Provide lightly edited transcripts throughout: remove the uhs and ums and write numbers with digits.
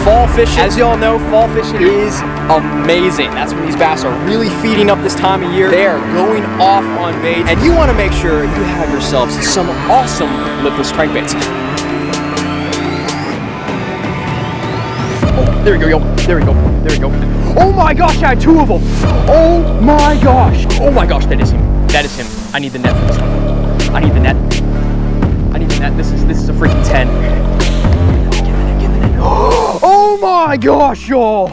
fall fishing. As y'all know, fall fishing is amazing. That's when these bass are really feeding up this time of year. They are going off on bait, and you want to make sure you have yourselves some awesome lipless crankbaits. Oh, there we go, yo. There we go. There we go. Oh my gosh, I had two of them. Oh my gosh. Oh my gosh, that is him. That is him. I need the net for this one. I need the net. I need the net. This is a freaking 10. Get the net, get the net. Oh my gosh, y'all.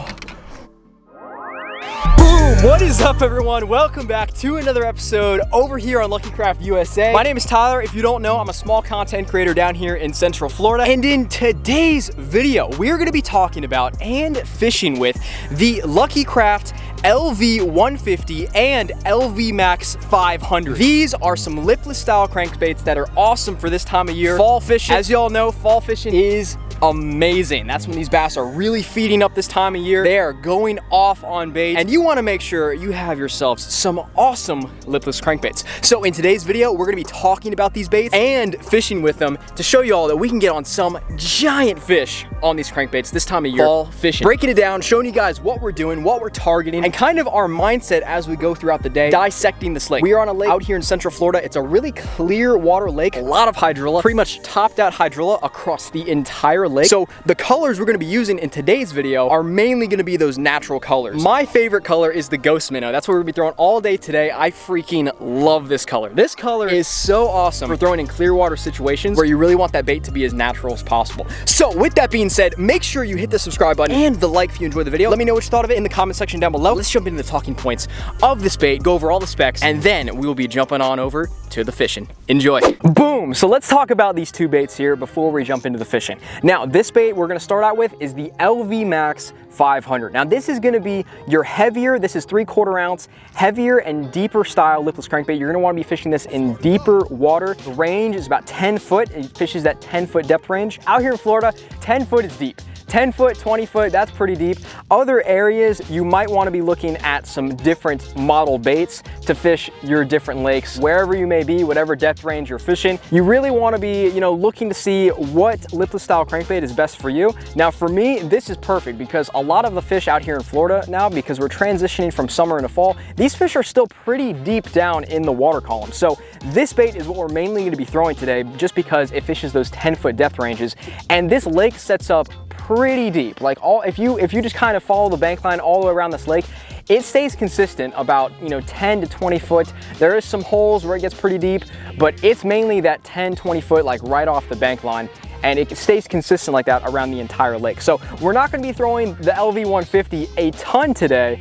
Boom! What is up, everyone? Welcome back to another episode over here on Lucky Craft USA. My name is Tyler. If you don't know, I'm a small content creator down here in Central Florida. And in today's video, we're going to be talking about and fishing with the Lucky Craft LV150 and LV Max 500. These are some lipless style crankbaits that are awesome for this time of year. Fall fishing. As y'all know, fall fishing is amazing. That's when these bass are really feeding up this time of year. They are going off on bait, and you want to make sure you have yourselves some awesome lipless crankbaits. So in today's video, we're going to be talking about these baits and fishing with them to show you all that we can get on some giant fish on these crankbaits this time of year. Fall fishing. Breaking it down, showing you guys what we're doing, what we're targeting, and kind of our mindset as we go throughout the day, dissecting this lake. We are on a lake out here in Central Florida. It's a really clear water lake, a lot of hydrilla, pretty much topped out hydrilla across the entire lake. So the colors we're going to be using in today's video are mainly going to be those natural colors. My favorite color is the Ghost Minnow. That's what we're going to be throwing all day today. I freaking love this color. This color is so awesome for throwing in clear water situations where you really want that bait to be as natural as possible. So with that being said, make sure you hit the subscribe button and the like if you enjoyed the video. Let me know what you thought of it in the comment section down below. Let's jump into the talking points of this bait, go over all the specs, and then we will be jumping on over to the fishing. Enjoy. Boom. So let's talk about these two baits here before we jump into the fishing. Now, this bait we're going to start out with is the LV Max 500. Now, this is going to be your heavier, this is 3/4 ounce, heavier and deeper style lipless crankbait. You're going to want to be fishing this in deeper water. The range is about 10 foot. It fishes that 10-foot depth range. Out here in Florida, 10 foot is deep. 10 foot, 20 foot, that's pretty deep. Other areas, you might want to be looking at some different model baits to fish your different lakes. Wherever you may be, whatever depth range you're fishing, you really want to be, looking to see what lipless style crankbait is best for you. Now, for me, this is perfect because a lot of the fish out here in Florida now, because we're transitioning from summer into fall, these fish are still pretty deep down in the water column. So this bait is what we're mainly going to be throwing today just because it fishes those 10-foot depth ranges. And this lake sets up pretty deep. Like if you just kind of follow the bank line all the way around this lake, it stays consistent about 10 to 20 foot. There is some holes where it gets pretty deep, but it's mainly that 10-20 foot, like right off the bank line, and it stays consistent like that around the entire lake. So we're not going to be throwing the LV150 a ton today,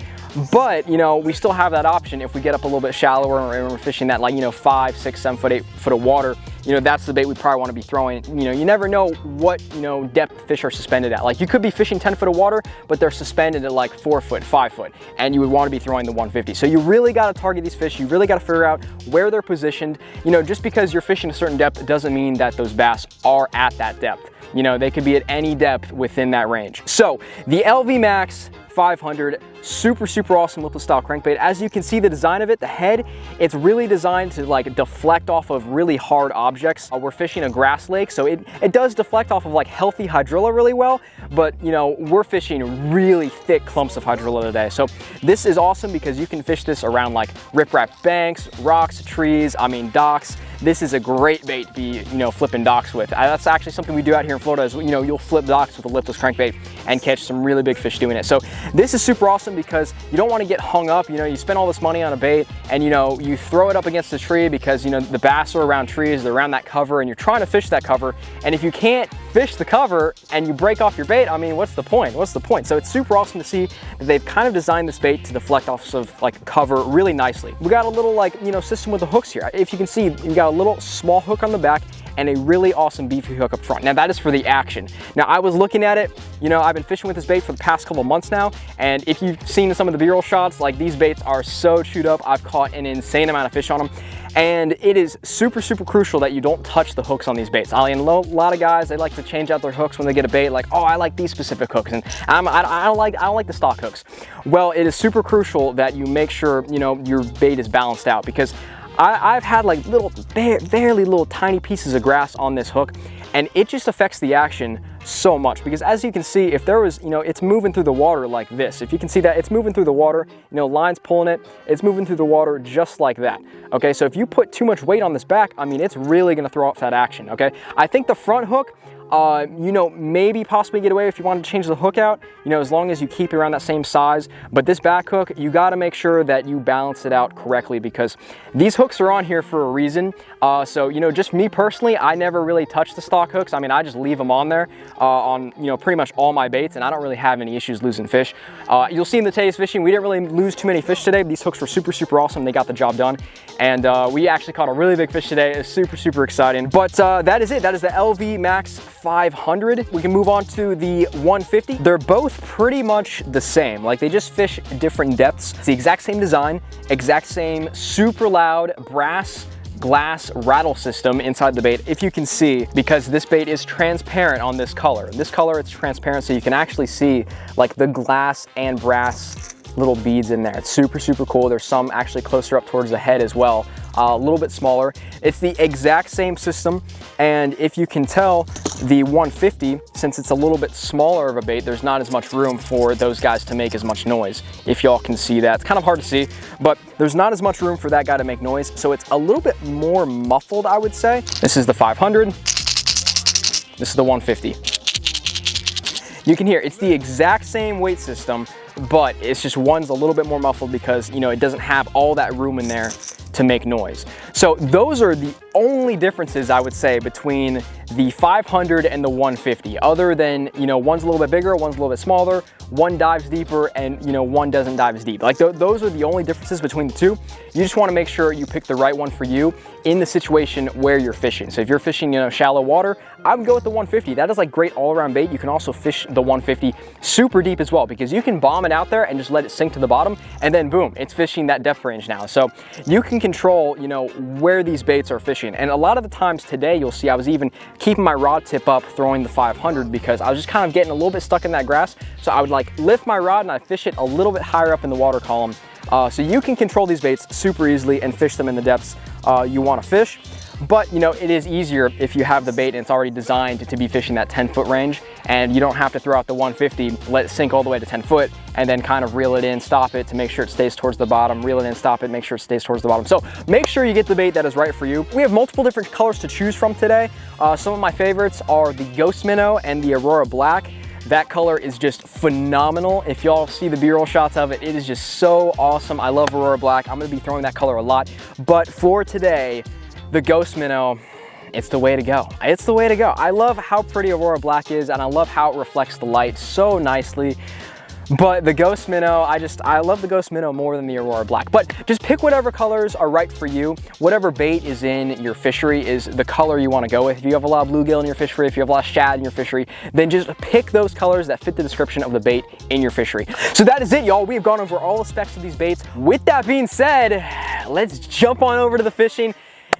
but we still have that option if we get up a little bit shallower and we're fishing that 5, 6, 7 foot, 8 foot of water. That's the bait we probably want to be throwing. You never know what depth fish are suspended at. Like, you could be fishing 10 foot of water, but they're suspended at like 4 foot, 5 foot, and you would want to be throwing the 150. So you really got to target these fish. You really got to figure out where they're positioned. Just because you're fishing a certain depth doesn't mean that those bass are at that depth. They could be at any depth within that range. So the LV Max 500, super awesome lipless style crankbait. As you can see, the design of it, the head, it's really designed to deflect off of really hard objects. We're fishing a grass lake, so it does deflect off of healthy hydrilla really well, but we're fishing really thick clumps of hydrilla today. So this is awesome because you can fish this around riprap banks, rocks, trees, docks. This is a great bait to be, flipping docks with. That's actually something we do out here in Florida is, you'll flip docks with a lipless crankbait and catch some really big fish doing it. So this is super awesome because you don't want to get hung up. You spend all this money on a bait and, you throw it up against the tree because, the bass are around trees, they're around that cover, and you're trying to fish that cover. And if you can't fish the cover and you break off your bait, what's the point? What's the point? So it's super awesome to see that they've kind of designed this bait to deflect off of cover really nicely. We got a little system with the hooks here. If you can see, you got a little small hook on the back and a really awesome beefy hook up front. Now that is for the action. Now I was looking at it, I've been fishing with this bait for the past couple months now, and if you've seen some of the B-roll shots, these baits are so chewed up. I've caught an insane amount of fish on them, and it is super crucial that you don't touch the hooks on these baits. A lot of guys, they like to change out their hooks when they get a bait, oh, I like these specific hooks, and I don't like the stock hooks. Well, it is super crucial that you make sure your bait is balanced out, because I've had barely little tiny pieces of grass on this hook, and it just affects the action so much, because as you can see, if there was, you know, it's moving through the water like this. If you can see that, it's moving through the water, you know, line's pulling it, it's moving through the water just like that. Okay, so if you put too much weight on this back, I mean, it's really gonna throw off that action, okay? I think the front hook, you know, maybe possibly get away if you wanted to change the hook out, you know, as long as you keep it around that same size. But this back hook, you got to make sure that you balance it out correctly, because these hooks are on here for a reason. So, you know, just me personally, I never really touch the stock hooks. I mean, I just leave them on there on, you know, pretty much all my baits, and I don't really have any issues losing fish. You'll see in the today's fishing, we didn't really lose too many fish today. These hooks were super, super awesome. They got the job done. And we actually caught a really big fish today. It's super, super exciting. But that is it. That is the LV Max 500. We can move on to the 150. They're both pretty much the same. Like, they just fish different depths. It's the exact same design, exact same super loud brass glass rattle system inside the bait, if you can see, because this bait is transparent on this color. This color, it's transparent, so you can actually see like the glass and brass little beads in there. It's super, super cool. There's some actually closer up towards the head as well, a little bit smaller. It's the exact same system, and if you can tell, the 150, since it's a little bit smaller of a bait, there's not as much room for those guys to make as much noise. If y'all can see that, it's kind of hard to see, but there's not as much room for that guy to make noise, so it's a little bit more muffled, I would say. This is the 500. This is the 150. You can hear it's the exact same weight system, but it's just one's a little bit more muffled because, you know, it doesn't have all that room in there to make noise. So those are the only differences, I would say, between the 500 and the 150, other than, you know, one's a little bit bigger, one's a little bit smaller, one dives deeper, and, you know, one doesn't dive as deep. Like, those are the only differences between the two. You just want to make sure you pick the right one for you in the situation where you're fishing. So if you're fishing, you know, shallow water, I would go with the 150. That is like great all-around bait. You can also fish the 150 super deep as well, because you can bomb it out there and just let it sink to the bottom, and then boom, it's fishing that depth range now. So you can control, you know, where these baits are fishing. And a lot of the times today, you'll see I was even keeping my rod tip up throwing the 500, because I was just kind of getting a little bit stuck in that grass. So I would like lift my rod and I fish it a little bit higher up in the water column. So you can control these baits super easily and fish them in the depths you want to fish. But, you know, it is easier if you have the bait and it's already designed to be fishing that 10-foot range, and you don't have to throw out the 150, let it sink all the way to 10 foot, and then kind of reel it in, stop it to make sure it stays towards the bottom, reel it in, stop it, make sure it stays towards the bottom. So make sure you get the bait that is right for you. We have multiple different colors to choose from today. Some of my favorites are the Ghost Minnow and the Aurora Black. That color is just phenomenal. If y'all see the B-roll shots of it, it is just so awesome. I love Aurora Black. I'm gonna be throwing that color a lot. But for today, the Ghost Minnow, it's the way to go. It's the way to go. I love how pretty Aurora Black is, and I love how it reflects the light so nicely. But the Ghost Minnow, I love the Ghost Minnow more than the Aurora Black. But just pick whatever colors are right for you. Whatever bait is in your fishery is the color you want to go with. If you have a lot of bluegill in your fishery, if you have a lot of shad in your fishery, then just pick those colors that fit the description of the bait in your fishery. So that is it, y'all. We've gone over all the specs of these baits. With that being said, let's jump on over to the fishing.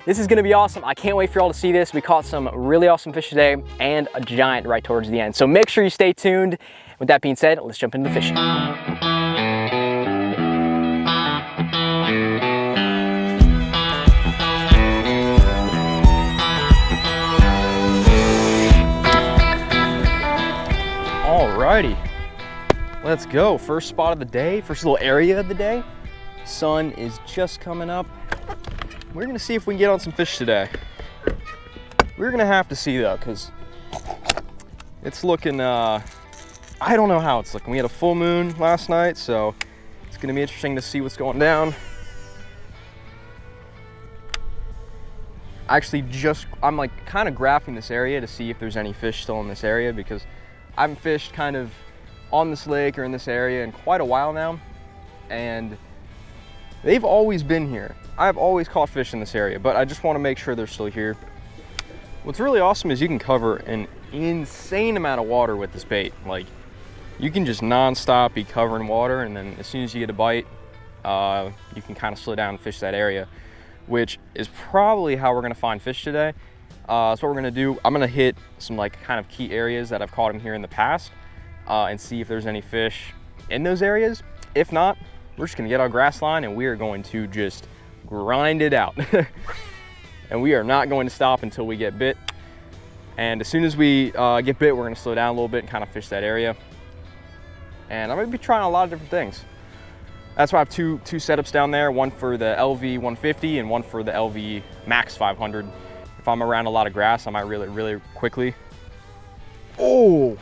This is gonna be awesome. I can't wait for y'all to see this. We caught some really awesome fish today and a giant right towards the end. So make sure you stay tuned. With that being said, let's jump into the fishing. Alrighty, let's go. First spot of the day, first little area of the day. Sun is just coming up. We're gonna see if we can get on some fish today. We're gonna have to see though, because it's looking, I don't know how it's looking. We had a full moon last night, so it's gonna be interesting to see what's going down. Actually, I'm like kind of graphing this area to see if there's any fish still in this area, because I haven't fished kind of on this lake or in this area in quite a while now, and they've always been here. I've always caught fish in this area, but I just want to make sure they're still here. What's really awesome is you can cover an insane amount of water with this bait. Like, you can just non-stop be covering water, and then as soon as you get a bite, you can kind of slow down and fish that area, which is probably how we're going to find fish today. So what we're going to do, I'm going to hit some like kind of key areas that I've caught in here in the past and see if there's any fish in those areas. If not, we're just going to get our grass line and we are going to just grind it out. And we are not going to stop until we get bit. And as soon as we get bit, we're gonna slow down a little bit and kind of fish that area. And I'm gonna be trying a lot of different things. That's why I have two setups down there, one for the LV 150 and one for the LV Max 500. If I'm around a lot of grass, I might reel it really quickly. Oh,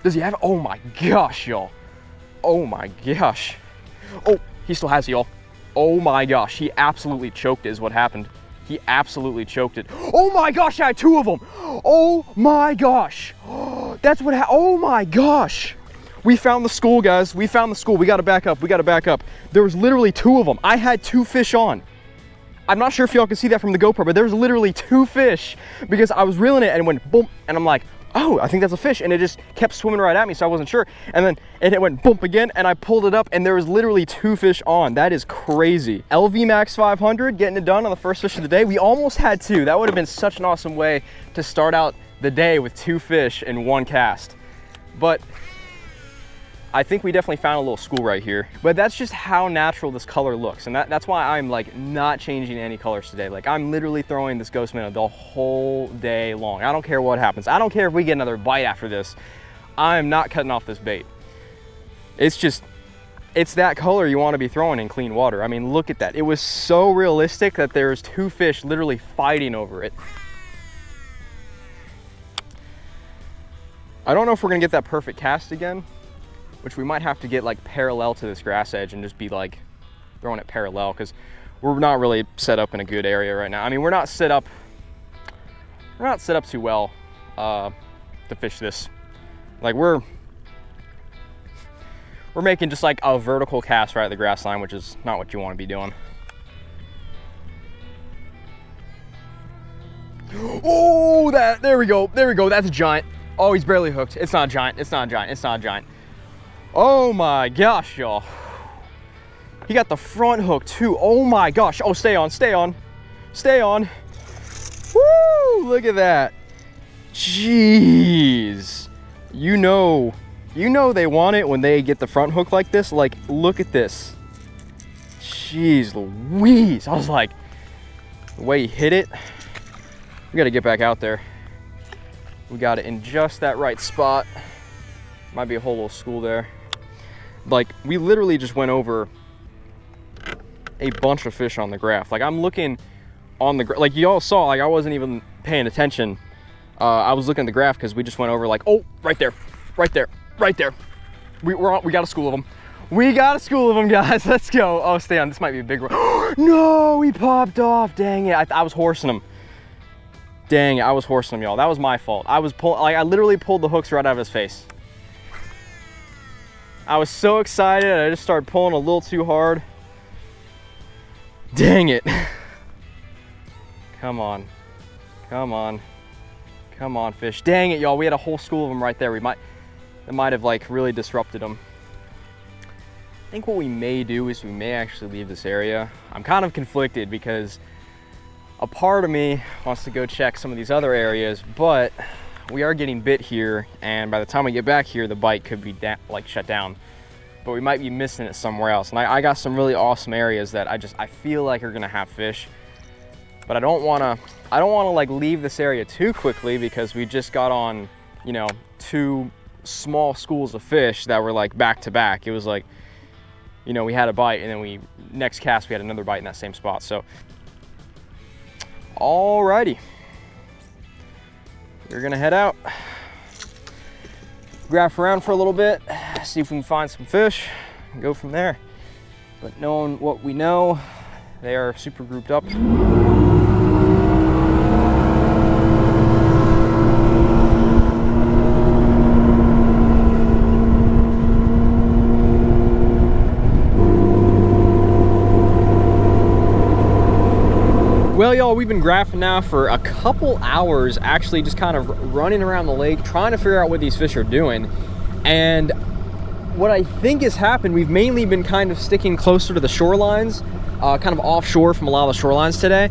does he have it? Oh my gosh, y'all. Oh my gosh. Oh, he still has it, y'all. Oh my gosh, he absolutely choked it is what happened. He absolutely choked it. Oh my gosh, I had 2 of them. Oh my gosh. That's what happened. Oh my gosh. We found the school, guys. We found the school. We gotta back up. We gotta back up. There was literally 2 of them. I had 2 fish on. I'm not sure if y'all can see that from the GoPro, but there was literally 2 fish because I was reeling it and it went boom. And I'm like, oh, I think that's a fish. And it just kept swimming right at me, so I wasn't sure. And then it went boom again, and I pulled it up, and there was literally 2 fish on. That is crazy. LV Max 500, getting it done on the first fish of the day. We almost had 2. That would have been such an awesome way to start out the day with 2 fish in 1 cast. But I think we definitely found a little school right here. But that's just how natural this color looks. And that's why I'm like not changing any colors today. Like I'm literally throwing this ghost minnow the whole day long. I don't care what happens. I don't care if we get another bite after this. I'm not cutting off this bait. It's that color you want to be throwing in clean water. I mean, look at that. It was so realistic that there's 2 fish literally fighting over it. I don't know if we're gonna get that perfect cast again, which we might have to get like parallel to this grass edge and just be like throwing it parallel, because we're not really set up in a good area right now. I mean, we're not set up too well to fish this. Like we're making just like a vertical cast right at the grass line, which is not what you want to be doing. Oh, there we go, that's a giant. Oh, he's barely hooked. It's not a giant, it's not a giant, it's not a giant. Oh my gosh, y'all. He got the front hook too. Oh my gosh. Oh, stay on, stay on, stay on. Woo, look at that. Jeez. You know they want it when they get the front hook like this. Like, look at this. Jeez Louise. I was like, the way he hit it. We gotta get back out there. We got it in just that right spot. Might be a whole little school there. Like, we literally just went over a bunch of fish on the graph. Like, I'm looking on the, like y'all saw, like I wasn't even paying attention. I was looking at the graph because we just went over like, oh, right there, right there, right there. We got a school of them. We got a school of them, guys. Let's go. Oh, stay on. This might be a big one. No, he popped off. Dang it. I was horsing him. Dang it, I was horsing him, y'all. That was my fault. I literally pulled the hooks right out of his face. I was so excited, I just started pulling a little too hard. Dang it. Come on. Come on. Come on, fish. Dang it, y'all. We had a whole school of them right there. It might have like really disrupted them. I think what we may do is we may actually leave this area. I'm kind of conflicted because a part of me wants to go check some of these other areas, but we are getting bit here, and by the time we get back here, the bite could be like shut down. But we might be missing it somewhere else. And I got some really awesome areas that I feel like are gonna have fish. But I don't wanna like leave this area too quickly because we just got on, you know, 2 small schools of fish that were like back to back. It was like, you know, we had a bite and then next cast we had another bite in that same spot. So, alrighty. We're gonna head out, graph around for a little bit, see if we can find some fish, and go from there. But knowing what we know, they are super grouped up. Well, y'all, we've been graphing now for a couple hours, actually just kind of running around the lake, trying to figure out what these fish are doing. And what I think has happened, we've mainly been kind of sticking closer to the shorelines, kind of offshore from a lot of the shorelines today.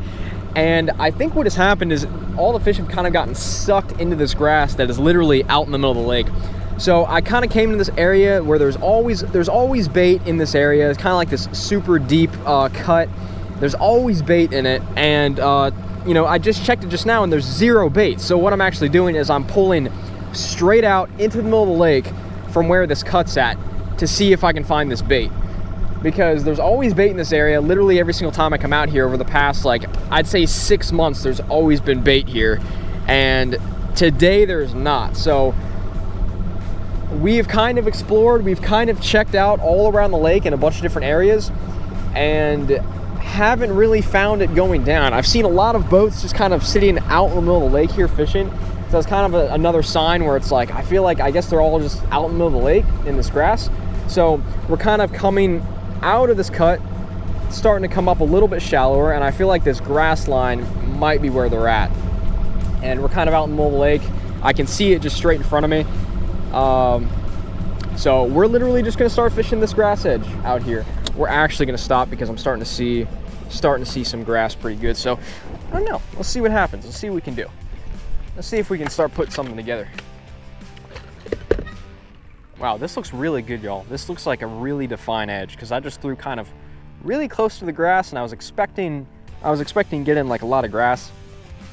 And I think what has happened is all the fish have kind of gotten sucked into this grass that is literally out in the middle of the lake. So I kind of came to this area where there's always bait in this area. It's kind of like this super deep cut. There's always bait in it, and you know, I just checked it just now and there's 0 bait. So what I'm actually doing is I'm pulling straight out into the middle of the lake from where this cut's at to see if I can find this bait. Because there's always bait in this area. Literally every single time I come out here over the past, like, I'd say 6 months, there's always been bait here. And today there's not. So we've kind of explored, we've kind of checked out all around the lake in a bunch of different areas and haven't really found it going down. I've seen a lot of boats just kind of sitting out in the middle of the lake here fishing. So that's kind of another sign where it's like, I feel like, I guess they're all just out in the middle of the lake in this grass. So we're kind of coming out of this cut, starting to come up a little bit shallower, and I feel like this grass line might be where they're at. And we're kind of out in the middle of the lake. I can see it just straight in front of me. So we're literally just gonna start fishing this grass edge out here. We're actually gonna stop because I'm starting to see some grass pretty good. So I don't know, let's see what happens. Let's see what we can do. Let's see if we can start putting something together. Wow, this looks really good, y'all. This looks like a really defined edge because I just threw kind of really close to the grass and I was expecting getting like a lot of grass,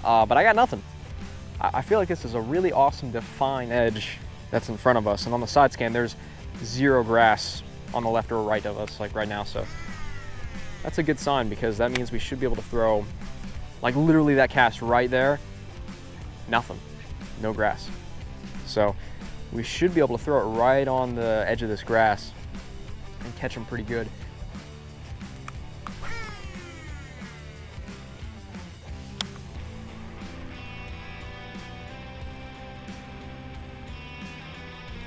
but I got nothing. I feel like this is a really awesome defined edge that's in front of us, and on the side scan there's 0 grass on the left or right of us, like right now. So that's a good sign because that means we should be able to throw, like literally that cast right there, nothing, no grass. So we should be able to throw it right on the edge of this grass and catch them pretty good.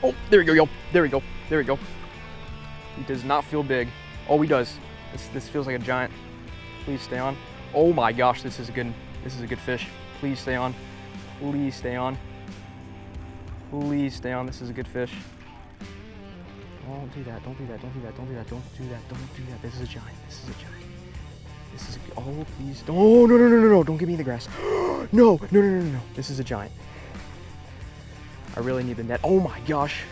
Oh, there we go, yo. There we go. There we go. He does not feel big. Oh, he does. This feels like a giant. Please stay on. Oh my gosh, this is a good fish. Please stay on. Please stay on. Please stay on. This is a good fish. Don't do that. Don't do that. Don't do that. Don't do that. Don't do that. Don't do that. This is a giant. This is a giant. This is a, oh, please. Oh, no, no, no, no, no. Don't give me the grass. No, no, no, no, no, no. This is a giant. I really need the net. Oh my gosh.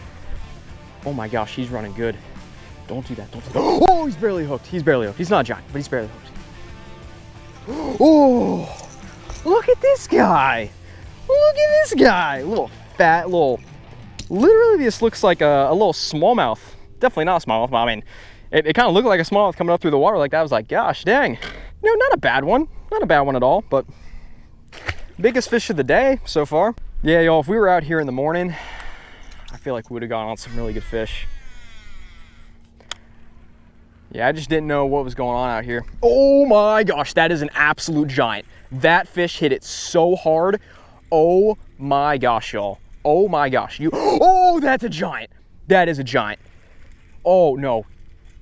Oh my gosh, he's running good. Don't do that. Don't do that. Oh, he's barely hooked. He's barely hooked. He's not a giant, but he's barely hooked. Oh, look at this guy. Look at this guy. Little fat, literally this looks like a little smallmouth. Definitely not a smallmouth, but I mean, it kind of looked like a smallmouth coming up through the water like that. I was like, gosh, dang. No, not a bad one. Not a bad one at all, but biggest fish of the day so far. Yeah, y'all, if we were out here in the morning, I feel like we would have gone on some really good fish. Yeah, I just didn't know what was going on out here. Oh my gosh, that is an absolute giant. That fish hit it so hard. Oh my gosh, y'all. Oh my gosh. Oh, that's a giant. That is a giant. Oh no,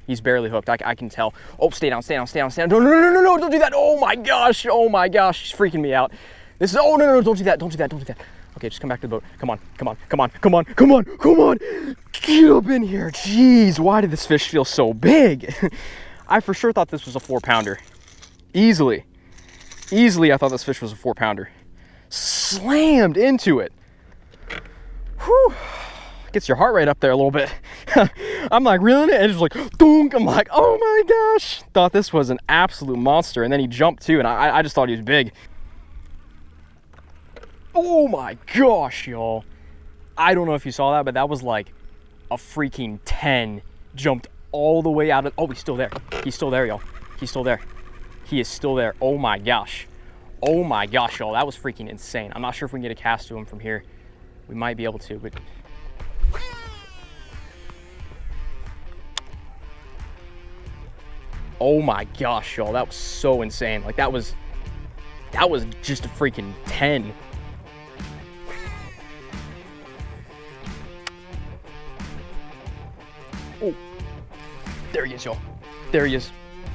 he's barely hooked. I can tell. Oh, stay down, stay down, stay down, stay down. No, no, no, no, no, don't do that. Oh my gosh, he's freaking me out. This is, oh no, no, no, don't do that, don't do that, don't do that. Okay, just come back to the boat. Come on, come on, come on, come on, come on, come on. Get up in here. Jeez, why did this fish feel so big? I for sure thought this was a 4-pounder. Easily. Easily, I thought this fish was a 4-pounder. Slammed into it. Whew. Gets your heart rate up there a little bit. I'm like reeling it, and it's like, dunk. I'm like, oh my gosh. Thought this was an absolute monster, and then he jumped too, and I just thought he was big. Oh my gosh, y'all. I don't know if you saw that, but that was like a freaking 10. Jumped all the way out of, oh, he's still there. He's still there, y'all. He's still there. He is still there. Oh my gosh. Oh my gosh, y'all. That was freaking insane. I'm not sure if we can get a cast to him from here. We might be able to, but. Oh my gosh, y'all. That was so insane. Like that was just a freaking 10. Oh, there he is, y'all. There he is.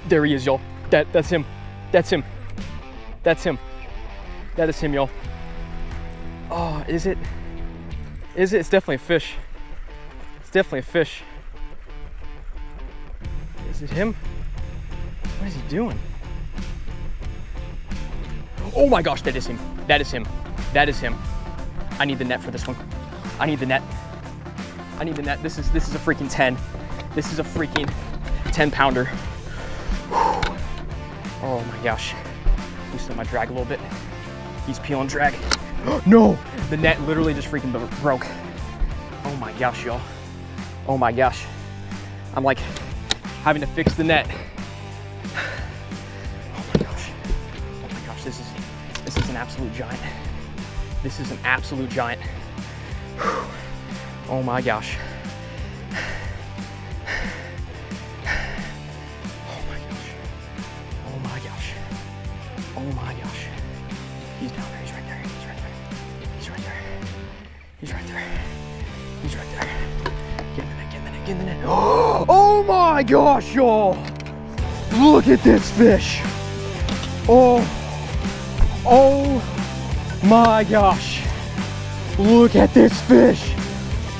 There he is, y'all. That's him. That's him. That's him. That is him, y'all. Oh, is it? Is it? It's definitely a fish. It's definitely a fish. Is it him? What is he doing? Oh my gosh, that is him. That is him. That is him. I need the net for this one. I need the net. I need the net. This is a freaking 10. This is a freaking 10-pounder. Oh my gosh. loosen my drag a little bit. He's peeling drag. No, the net literally just freaking broke. Oh my gosh, y'all. Oh my gosh. I'm like having to fix the net. Oh my gosh. Oh my gosh, this is an absolute giant. This is an absolute giant. Oh my gosh. Oh my gosh. Oh my gosh. Oh my gosh. He's down there, he's right there, he's right there. He's right there. He's right there. He's right there. Get in the net, get in the net, get in the net. Oh my gosh, y'all. Look at this fish. Oh. Oh my gosh. Look at this fish.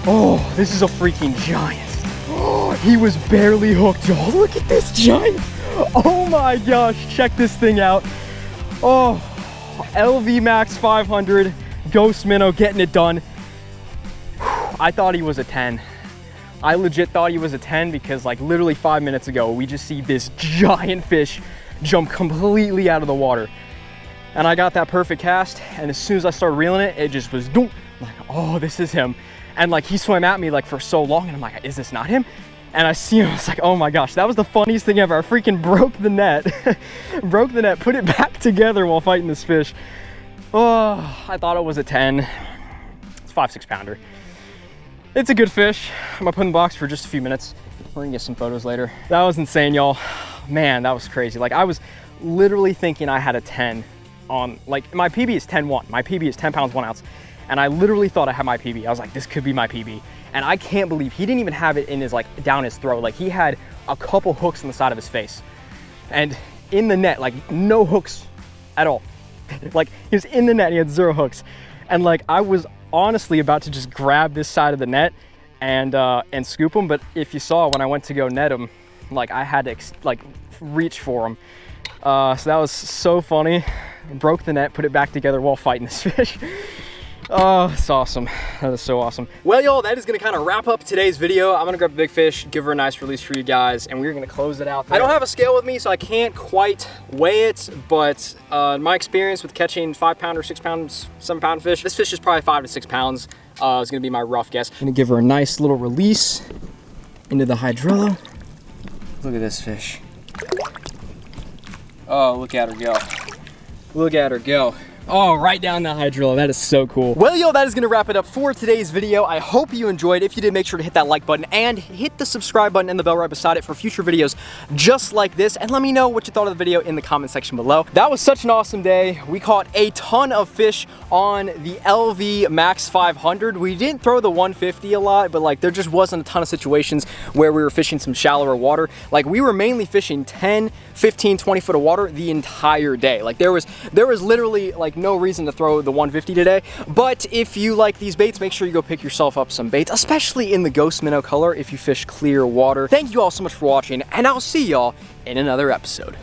Oh, this is a freaking giant. Oh, he was barely hooked, y'all. Look at this giant. Oh my gosh, check this thing out. Oh, LV Max 500, Ghost Minnow getting it done. I thought he was a 10. I legit thought he was a 10 because like literally 5 minutes ago, we just see this giant fish jump completely out of the water. And I got that perfect cast, and as soon as I started reeling it, it just was doom. I'm like, oh, this is him. And like he swam at me like for so long, and I'm like, is this not him? And I see him, I was like, oh my gosh, that was the funniest thing ever. I freaking broke the net, broke the net, put it back together while fighting this fish. Oh, I thought it was a 10. It's 5-6 pounder. It's a good fish. I'm gonna put in the box for just a few minutes. We're gonna get some photos later. That was insane, y'all. Man, that was crazy. Like I was literally thinking I had a 10 on, like my PB is 10-1. My PB is 10 pounds, 1 ounce. And I literally thought I had my PB. I was like, this could be my PB. And I can't believe he didn't even have it in his, like down his throat. Like he had a couple hooks on the side of his face. And in the net, like no hooks at all. Like he was in the net, he had 0 hooks. And like I was honestly about to just grab this side of the net and scoop him. But if you saw when I went to go net him, like I had to like reach for him. So that was so funny. Broke the net, put it back together while fighting this fish. Oh, it's awesome. That is so awesome. Well, y'all, that is gonna kind of wrap up today's video. I'm gonna grab a big fish, give her a nice release for you guys, and we're gonna close it out there. I don't have a scale with me, so I can't quite weigh it, but my experience with catching 5 pounder, 6 pounds, 7 pound fish, this fish is probably 5 to 6 pounds. Is gonna be my rough guess. I'm gonna give her a nice little release into the hydrilla. Look at this fish. Oh, look at her go. Look at her go. Oh, right down the hydrilla. That is so cool. Well, yo, that is gonna wrap it up for today's video. I hope you enjoyed. If you did, make sure to hit that like button and hit the subscribe button and the bell right beside it for future videos just like this. And let me know what you thought of the video in the comment section below. That was such an awesome day. We caught a ton of fish on the LV Max 500. We didn't throw the 150 a lot, but like there just wasn't a ton of situations where we were fishing some shallower water. Like we were mainly fishing 10, 15, 20 foot of water the entire day. Like there was literally like no reason to throw the 150 today. But if you like these baits, make sure you go pick yourself up some baits, especially in the Ghost Minnow color if you fish clear water. Thank you all so much for watching, and I'll see y'all in another episode.